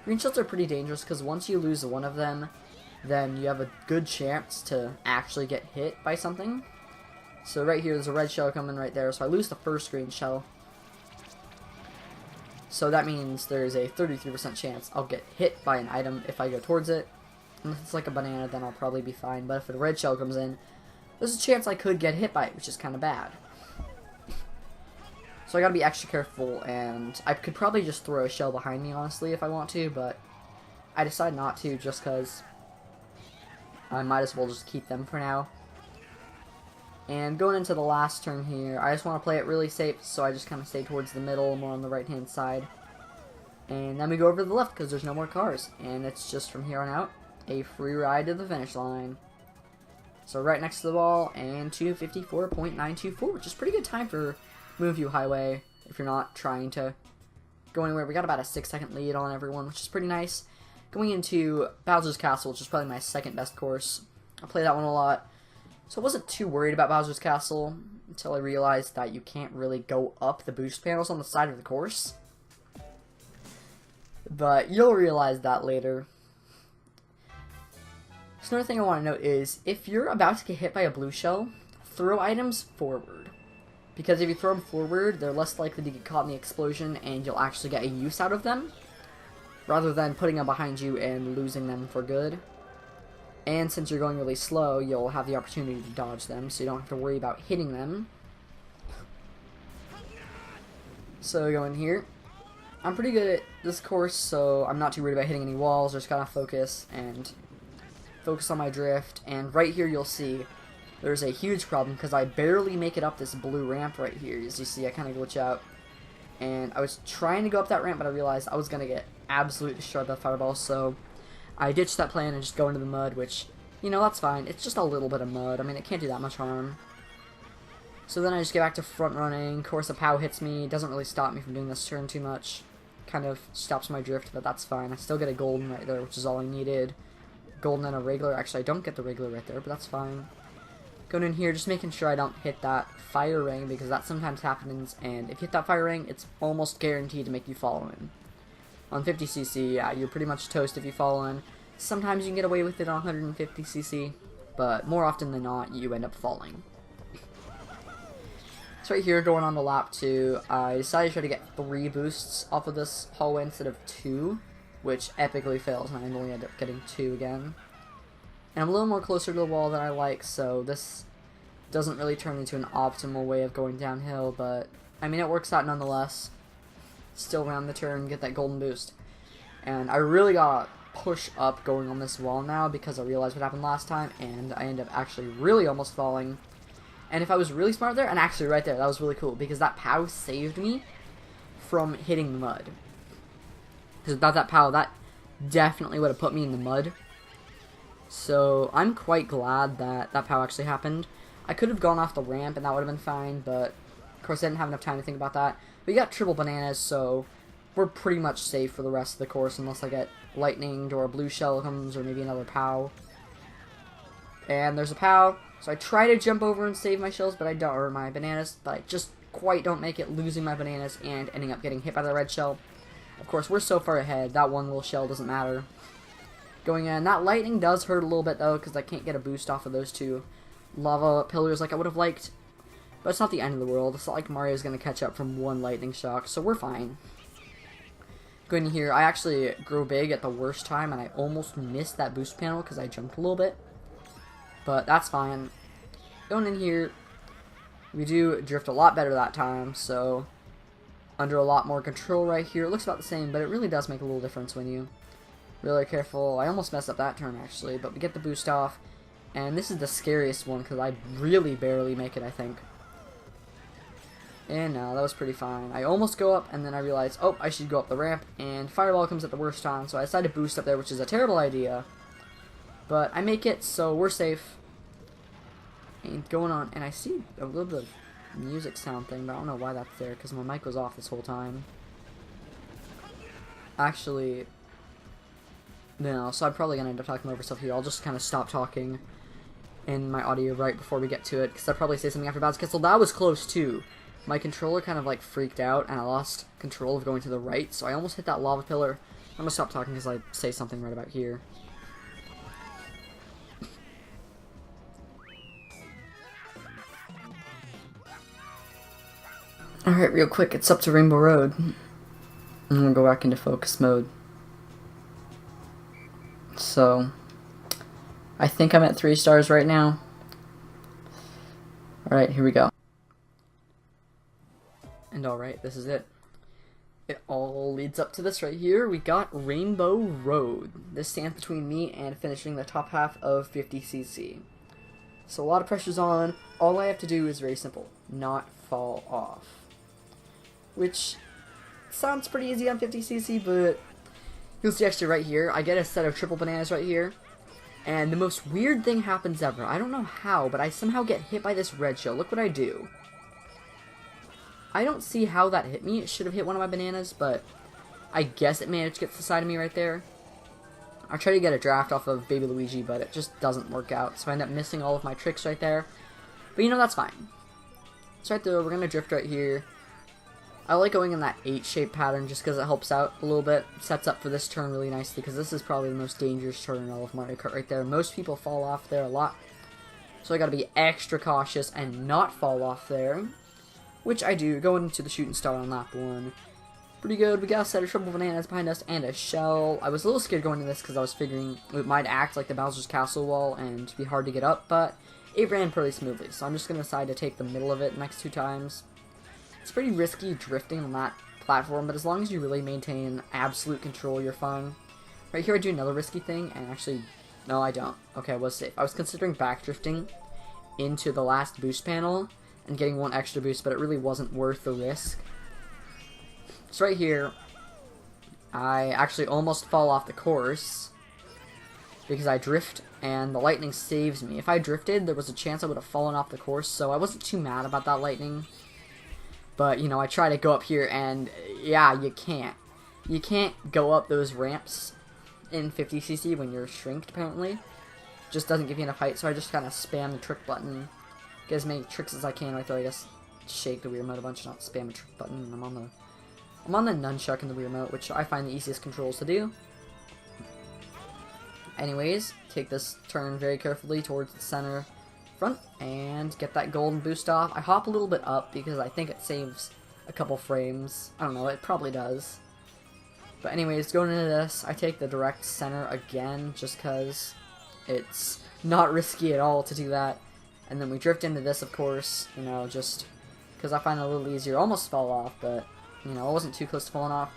Green shells are pretty dangerous because once you lose one of them, then you have a good chance to actually get hit by something. So right here, there's a red shell coming right there, so I lose the first green shell. So that means there's a 33% chance I'll get hit by an item if I go towards it. And if it's like a banana, then I'll probably be fine. But if a red shell comes in, there's a chance I could get hit by it, which is kind of bad. So I gotta be extra careful, and I could probably just throw a shell behind me, honestly, if I want to, but I decide not to just because I might as well just keep them for now. And going into the last turn here, I just want to play it really safe, so I just kind of stay towards the middle, more on the right-hand side. And then we go over to the left because there's no more cars, and it's just from here on out, a free ride to the finish line. So right next to the wall, and 254.924, which is pretty good time for Moonview Highway if you're not trying to go anywhere. We got about a 6-second lead on everyone, which is pretty nice. Going into Bowser's Castle, which is probably my second best course. I play that one a lot. So I wasn't too worried about Bowser's Castle until I realized that you can't really go up the boost panels on the side of the course. But you'll realize that later. So another thing I want to note is, if you're about to get hit by a blue shell, throw items forward. Because if you throw them forward, they're less likely to get caught in the explosion, and you'll actually get a use out of them, rather than putting them behind you and losing them for good. And since you're going really slow, you'll have the opportunity to dodge them, so you don't have to worry about hitting them. So going here. I'm pretty good at this course, so I'm not too worried about hitting any walls. Just gotta focus on my drift. And right here you'll see there's a huge problem because I barely make it up this blue ramp right here. As you see, I kind of glitch out. And I was trying to go up that ramp, but I realized I was going to get absolutely destroyed by the fireball, so I ditched that plan and just go into the mud, which, you know, that's fine. It's just a little bit of mud. I mean, it can't do that much harm. So then I just get back to front running. Of course, a POW hits me. It doesn't really stop me from doing this turn too much. Kind of stops my drift, but that's fine. I still get a golden right there, which is all I needed. Golden and a regular. Actually, I don't get the regular right there, but that's fine. Going in here, just making sure I don't hit that fire ring, because that sometimes happens, and if you hit that fire ring, it's almost guaranteed to make you fall in. On 50cc, yeah, you're pretty much toast if you fall in. Sometimes you can get away with it on 150cc, but more often than not, you end up falling. So right here, going on to lap 2, I decided to try to get 3 boosts off of this hallway instead of 2, which epically fails, and I only end up getting 2 again. And I'm a little more closer to the wall than I like, so this doesn't really turn into an optimal way of going downhill, but, I mean, it works out nonetheless. Still round the turn, get that golden boost. And I really gotta push up going on this wall now, because I realized what happened last time, and I ended up actually really almost falling. And if I was really smart there, and actually right there, that was really cool, because that POW saved me from hitting the mud. Because without that POW, that definitely would have put me in the mud. So I'm quite glad that that POW actually happened. I could have gone off the ramp and that would have been fine, but of course I didn't have enough time to think about that. But you got triple bananas, so we're pretty much safe for the rest of the course unless I get lightninged or a blue shell comes or maybe another POW. And there's a POW, so I try to jump over and save my shells, but I don't, or my bananas, but I just quite don't make it, losing my bananas and ending up getting hit by the red shell. Of course, we're so far ahead, that one little shell doesn't matter. Going in, that lightning does hurt a little bit though, because I can't get a boost off of those two lava pillars like I would have liked. But it's not the end of the world. It's not like Mario's going to catch up from one lightning shock, so we're fine. Going in here, I actually grew big at the worst time, and I almost missed that boost panel because I jumped a little bit. But that's fine. Going in here, we do drift a lot better that time, so under a lot more control right here. It looks about the same, but it really does make a little difference when you really careful. I almost messed up that turn actually, but we get the boost off, and this is the scariest one because I really barely make it, I think. And no, that was pretty fine. I almost go up, and then I realized, oh, I should go up the ramp, and Fireball comes at the worst time, so I decided to boost up there, which is a terrible idea. But I make it, so we're safe. And going on, and I see a little bit of music sound thing, but I don't know why that's there, because my mic was off this whole time. Actually, no, so I'm probably going to end up talking over stuff here. I'll just kind of stop talking in my audio right before we get to it, because I'll probably say something after Bounce Castle. That was close, too. My controller kind of, like, freaked out, and I lost control of going to the right, so I almost hit that lava pillar. I'm going to stop talking because I say something right about here. Alright, real quick, it's up to Rainbow Road. I'm going to go back into focus mode. So, I think I'm at 3 stars right now. Alright, here we go. And alright, this is it. It all leads up to this right here. We got Rainbow Road. This stands between me and finishing the top half of 50cc. So a lot of pressure's on. All I have to do is very simple. Not fall off. Which sounds pretty easy on 50cc, but you'll see actually right here. I get a set of triple bananas right here. And the most weird thing happens ever. I don't know how, but I somehow get hit by this red shell. Look what I do. I don't see how that hit me. It should have hit one of my bananas, but I guess it managed to get to the side of me right there. I try to get a draft off of Baby Luigi, but it just doesn't work out. So I end up missing all of my tricks right there. But you know, that's fine. So right there, we're going to drift right here. I like going in that 8-shape pattern just because it helps out a little bit. It sets up for this turn really nicely because this is probably the most dangerous turn in all of Mario Kart right there. Most people fall off there a lot. So I got to be extra cautious and not fall off there. Which I do, going into the shooting star on lap 1. Pretty good. We got a set of triple bananas behind us and a shell. I was a little scared going into this because I was figuring it might act like the Bowser's Castle wall and be hard to get up, but it ran pretty smoothly. So I'm just going to decide to take the middle of it next 2 times. It's pretty risky drifting on that platform, but as long as you really maintain absolute control, you're fine. Right here I do another risky thing, and actually, no I don't. Okay, I was safe. I was considering backdrifting into the last boost panel and getting 1 extra boost, but it really wasn't worth the risk. So right here, I actually almost fall off the course because I drift and the lightning saves me. If I drifted, there was a chance I would have fallen off the course, so I wasn't too mad about that lightning. But, you know, I try to go up here and, yeah, you can't. You can't go up those ramps in 50cc when you're shrinked, apparently. Just doesn't give you enough height, so I just kind of spam the trick button. Get as many tricks as I can right there. I guess shake the Wii Remote a bunch, not spam a trick button. I'm on the nunchuck in the Wii Remote, which I find the easiest controls to do. Anyways, take this turn very carefully towards the center front and get that golden boost off. I hop a little bit up because I think it saves a couple frames. I don't know, it probably does. But anyways, going into this, I take the direct center again just because it's not risky at all to do that. And then we drift into this, of course, you know, just because I find it a little easier. Almost fell off, but, you know, I wasn't too close to falling off.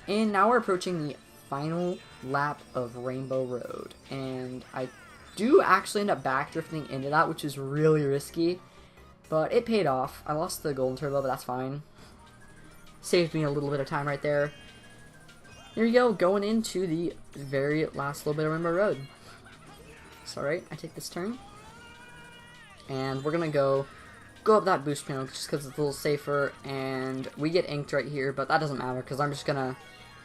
And now we're approaching the final lap of Rainbow Road. And I do actually end up backdrifting into that, which is really risky. But it paid off. I lost the golden turbo, but that's fine. Saved me a little bit of time right there. Here we go, going into the very last little bit of Rainbow Road. So, alright, I take this turn. And we're gonna go up that boost panel just because it's a little safer, and we get inked right here, but that doesn't matter because I'm just gonna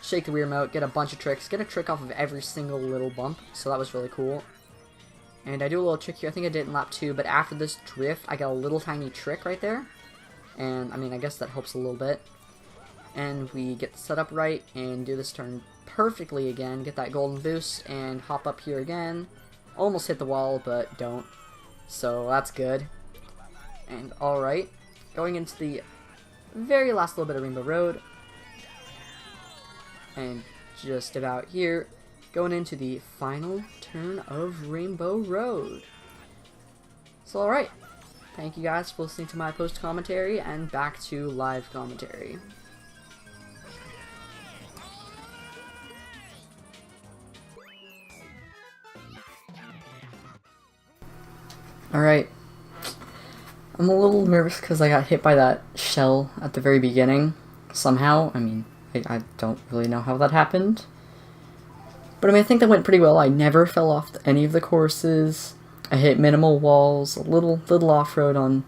shake the Wii Remote, get a bunch of tricks, get a trick off of every single little bump, so that was really cool. And I do a little trick here, I think I did it in lap 2, but after this drift, I got a little tiny trick right there, and I mean, I guess that helps a little bit. and we get the setup right and do this turn perfectly again, get that golden boost and hop up here again. Almost hit the wall, but don't. So that's good. And alright, going into the very last little bit of Rainbow Road. And just about here, going into the final turn of Rainbow Road. So alright, thank you guys for listening to my post commentary, and back to live commentary. Alright, I'm a little nervous because I got hit by that shell at the very beginning, somehow. I mean, I don't really know how that happened. But I mean, I think that went pretty well. I never fell off any of the courses. I hit minimal walls, a little off-road on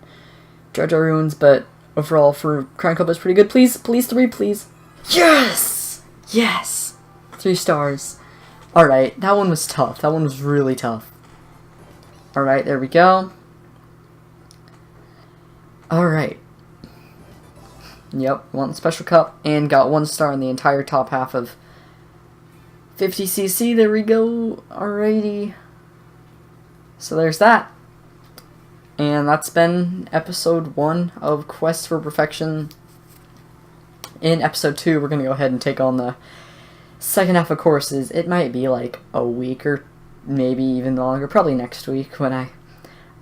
Jar Ruins, but overall for Crown Cup was pretty good. Please, 3, please. Yes! Yes! 3 stars. Alright, that one was tough. That one was really tough. Alright, there we go. Alright. Yep, won the Special Cup and got 1 star in the entire top half of 50cc. There we go. Alrighty. So there's that. And that's been episode 1 of Quest for Perfection. In episode 2, we're going to go ahead and take on the second half of courses. It might be like a week or maybe even longer, probably next week when I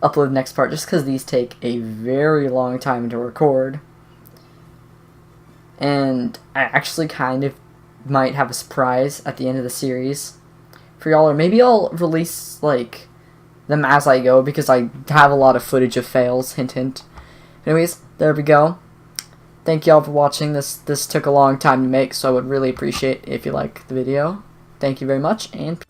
upload the next part, just because these take a very long time to record. And I actually kind of might have a surprise at the end of the series for y'all, or maybe I'll release like them as I go, because I have a lot of footage of fails, hint hint. Anyways, there we go. Thank y'all for watching. This took a long time to make, so I would really appreciate if you like the video. Thank you very much, and